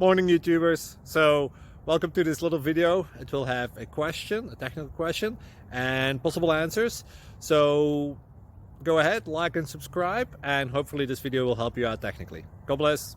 Morning YouTubers. So welcome to this little video. It will have a question, a technical question, and possible answers. So go ahead, like and subscribe, and hopefully this video will help you out technically. God bless.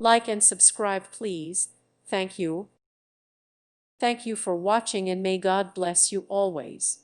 Like and subscribe, please. Thank you. Thank you for watching, and may God bless you always.